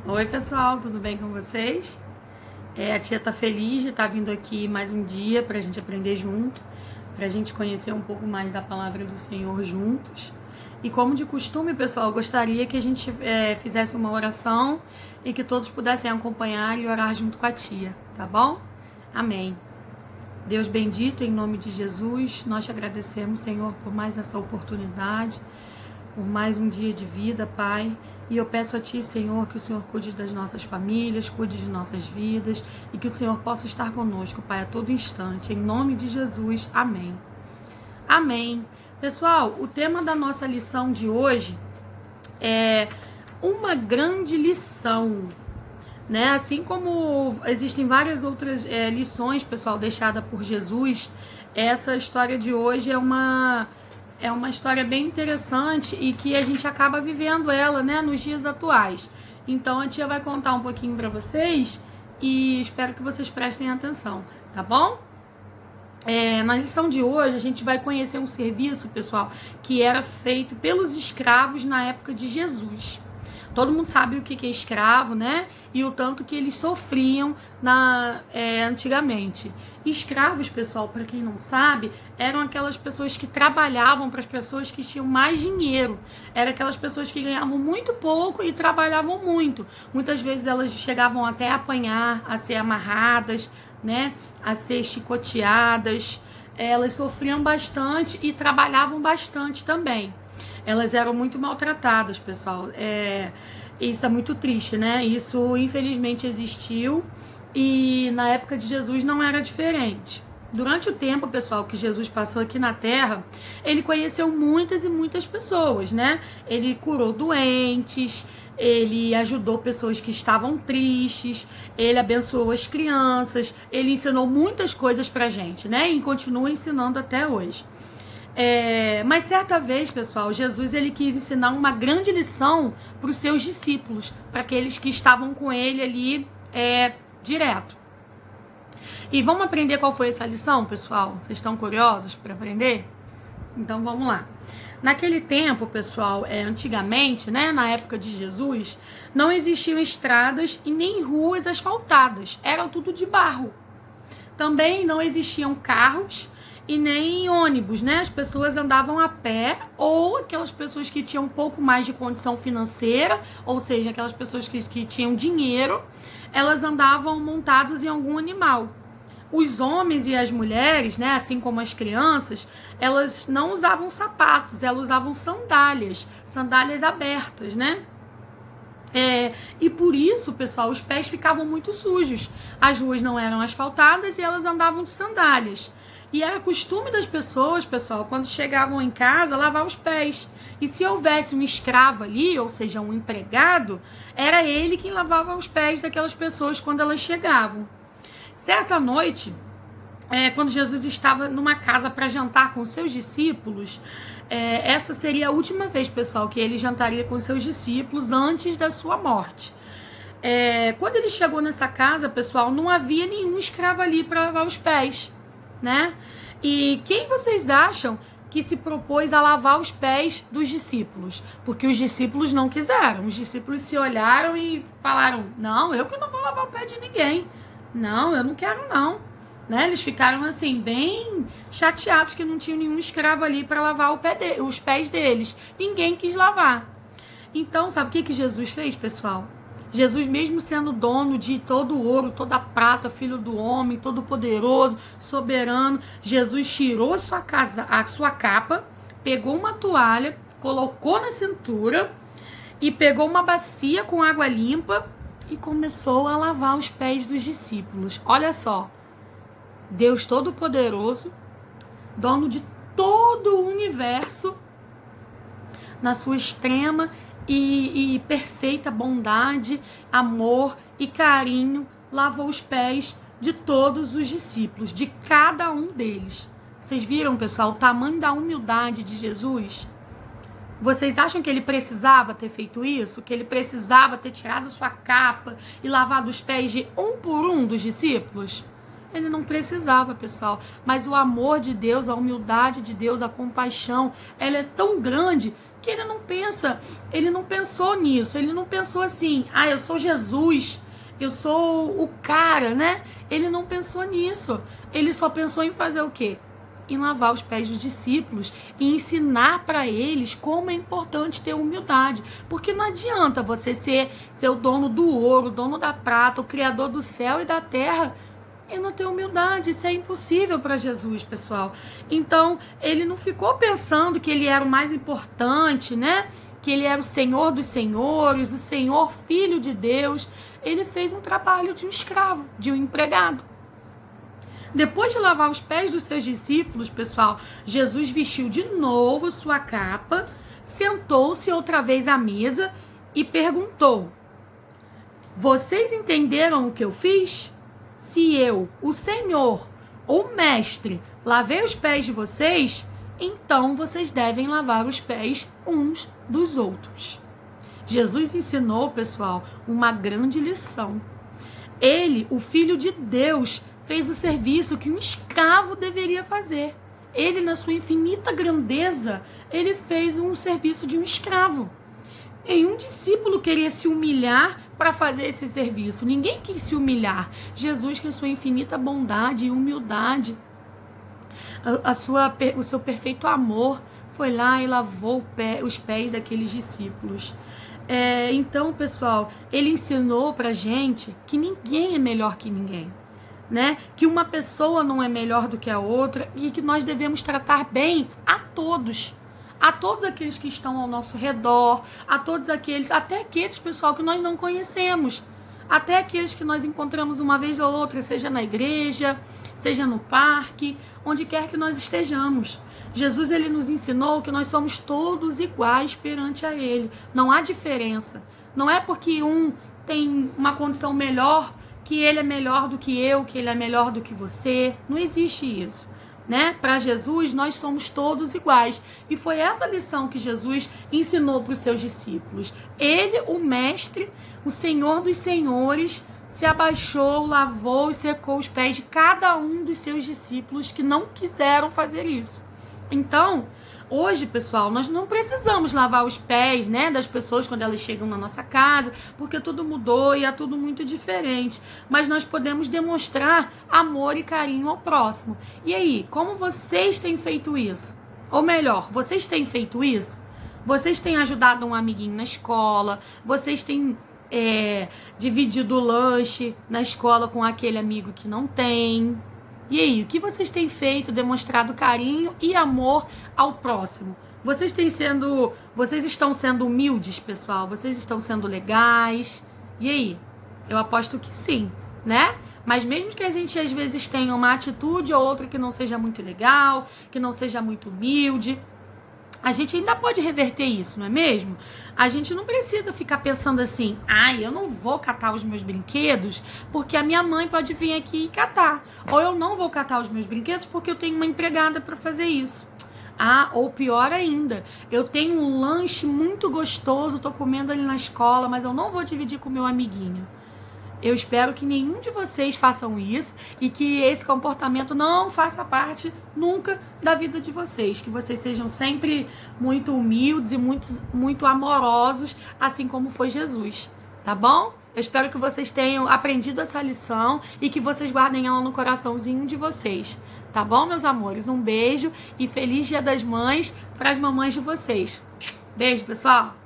Oi, pessoal, tudo bem com vocês? A tia tá feliz de estar vindo aqui mais um dia pra gente aprender junto, pra gente conhecer um pouco mais da palavra do Senhor juntos. E como de costume, pessoal, eu gostaria que a gente fizesse uma oração e que todos pudessem acompanhar e orar junto com a tia, tá bom? Amém. Deus bendito, em nome de Jesus, nós te agradecemos, Senhor, por mais essa oportunidade, por mais um dia de vida, Pai. E eu peço a Ti, Senhor, que o Senhor cuide das nossas famílias, cuide de nossas vidas e que o Senhor possa estar conosco, Pai, a todo instante. Em nome de Jesus, amém. Amém. Pessoal, o tema da nossa lição de hoje é uma grande lição, né? Assim como existem várias outras lições, pessoal, deixadas por Jesus, essa história de hoje é uma história bem interessante e que a gente acaba vivendo ela, né, nos dias atuais. Então a tia vai contar um pouquinho para vocês e espero que vocês prestem atenção, tá bom? Na lição de hoje a gente vai conhecer um serviço, pessoal, que era feito pelos escravos na época de Jesus. Todo mundo sabe o que é escravo, né? E o tanto que eles sofriam antigamente. Escravos, pessoal, para quem não sabe, eram aquelas pessoas que trabalhavam para as pessoas que tinham mais dinheiro. Eram aquelas pessoas que ganhavam muito pouco e trabalhavam muito. Muitas vezes elas chegavam até a apanhar, a ser amarradas, né? A ser chicoteadas. Elas sofriam bastante e trabalhavam bastante também. Elas eram muito maltratadas, pessoal. Isso é muito triste, né? Isso, infelizmente, existiu e na época de Jesus não era diferente. Durante o tempo, pessoal, que Jesus passou aqui na Terra, ele conheceu muitas e muitas pessoas, né? Ele curou doentes, ele ajudou pessoas que estavam tristes, ele abençoou as crianças, ele ensinou muitas coisas pra gente, né? E continua ensinando até hoje. Mas certa vez, pessoal, Jesus ele quis ensinar uma grande lição para os seus discípulos, para aqueles que estavam com ele ali direto. E vamos aprender qual foi essa lição, pessoal? Vocês estão curiosos para aprender? Então vamos lá. Naquele tempo, pessoal, antigamente, né, na época de Jesus, não existiam estradas e nem ruas asfaltadas, eram tudo de barro. Também não existiam carros e nem ônibus, né? As pessoas andavam a pé ou aquelas pessoas que tinham um pouco mais de condição financeira, ou seja, aquelas pessoas que tinham dinheiro, elas andavam montados em algum animal. Os homens e as mulheres, né, assim como as crianças, elas não usavam sapatos, elas usavam sandálias abertas, né? E por isso, pessoal, os pés ficavam muito sujos. As ruas não eram asfaltadas e elas andavam de sandálias. E era costume das pessoas, pessoal, quando chegavam em casa, lavar os pés. E se houvesse um escravo ali, ou seja, um empregado, era ele quem lavava os pés daquelas pessoas quando elas chegavam. Certa noite, quando Jesus estava numa casa para jantar com seus discípulos, essa seria a última vez, pessoal, que ele jantaria com seus discípulos antes da sua morte. Quando ele chegou nessa casa, pessoal, não havia nenhum escravo ali para lavar os pés, né? E quem vocês acham que se propôs a lavar os pés dos discípulos? Porque os discípulos não quiseram. Os discípulos se olharam e falaram: não, eu que não vou lavar o pé de ninguém. Não, eu não quero não. Né? Eles ficaram assim, bem chateados que não tinha nenhum escravo ali para lavar os pés deles. Ninguém quis lavar. Então, sabe o que Jesus fez, pessoal? Jesus, mesmo sendo dono de todo o ouro, toda a prata, filho do homem, todo poderoso, soberano, Jesus tirou a sua capa, pegou uma toalha, colocou na cintura e pegou uma bacia com água limpa e começou a lavar os pés dos discípulos. Olha só, Deus Todo-Poderoso, dono de todo o universo, na sua extrema e perfeita bondade, amor e carinho, lavou os pés de todos os discípulos, de cada um deles. Vocês viram, pessoal, o tamanho da humildade de Jesus? Vocês acham que ele precisava ter feito isso? Que ele precisava ter tirado sua capa e lavado os pés de um por um dos discípulos? Ele não precisava, pessoal. Mas o amor de Deus, a humildade de Deus, a compaixão, ela é tão grande porque ele não pensou nisso, ele não pensou assim, eu sou Jesus, eu sou o cara, né? Ele não pensou nisso, ele só pensou em fazer o quê? Em lavar os pés dos discípulos e ensinar para eles como é importante ter humildade, porque não adianta você ser o dono do ouro, o dono da prata, o criador do céu e da terra, e não ter humildade. Isso é impossível para Jesus, pessoal. Então, ele não ficou pensando que ele era o mais importante, né? Que ele era o Senhor dos senhores, o Senhor Filho de Deus. Ele fez um trabalho de um escravo, de um empregado. Depois de lavar os pés dos seus discípulos, pessoal, Jesus vestiu de novo sua capa, sentou-se outra vez à mesa e perguntou: vocês entenderam o que eu fiz? Se eu, o Senhor, o Mestre, lavei os pés de vocês, então vocês devem lavar os pés uns dos outros. Jesus ensinou, pessoal, uma grande lição. Ele, o Filho de Deus, fez o serviço que um escravo deveria fazer. Ele, na sua infinita grandeza, ele fez um serviço de um escravo. Nenhum discípulo queria se humilhar para fazer esse serviço. Ninguém quis se humilhar. Jesus, com a sua infinita bondade e humildade, o seu perfeito amor, foi lá e lavou os pés daqueles discípulos. Então, pessoal, ele ensinou pra gente que ninguém é melhor que ninguém, né? Que uma pessoa não é melhor do que a outra e que nós devemos tratar bem a todos aqueles que estão ao nosso redor, até aqueles, pessoal, que nós não conhecemos, até aqueles que nós encontramos uma vez ou outra, seja na igreja, seja no parque, onde quer que nós estejamos. Jesus, ele nos ensinou que nós somos todos iguais perante a ele. Não há diferença. Não é porque um tem uma condição melhor que ele é melhor do que eu, que ele é melhor do que você. Não existe isso, né? Para Jesus, nós somos todos iguais. E foi essa lição que Jesus ensinou para os seus discípulos. Ele, o Mestre, o Senhor dos senhores, se abaixou, lavou e secou os pés de cada um dos seus discípulos que não quiseram fazer isso. Então, hoje, pessoal, nós não precisamos lavar os pés, né, das pessoas quando elas chegam na nossa casa, porque tudo mudou e é tudo muito diferente. Mas nós podemos demonstrar amor e carinho ao próximo. E aí, como vocês têm feito isso? Ou melhor, vocês têm feito isso? Vocês têm ajudado um amiguinho na escola? Vocês têm dividido o lanche na escola com aquele amigo que não tem? E aí, o que vocês têm feito, demonstrado carinho e amor ao próximo? Vocês estão sendo humildes, pessoal? Vocês estão sendo legais? E aí? Eu aposto que sim, né? Mas mesmo que a gente às vezes tenha uma atitude ou outra que não seja muito legal, que não seja muito humilde, a gente ainda pode reverter isso, não é mesmo? A gente não precisa ficar pensando assim: eu não vou catar os meus brinquedos porque a minha mãe pode vir aqui e catar. Ou eu não vou catar os meus brinquedos porque eu tenho uma empregada para fazer isso. Ou pior ainda, eu tenho um lanche muito gostoso, tô comendo ali na escola, mas eu não vou dividir com o meu amiguinho. Eu espero que nenhum de vocês façam isso e que esse comportamento não faça parte nunca da vida de vocês. Que vocês sejam sempre muito humildes e muito amorosos, assim como foi Jesus, tá bom? Eu espero que vocês tenham aprendido essa lição e que vocês guardem ela no coraçãozinho de vocês, tá bom, meus amores? Um beijo e feliz Dia das Mães para as mamães de vocês. Beijo, pessoal!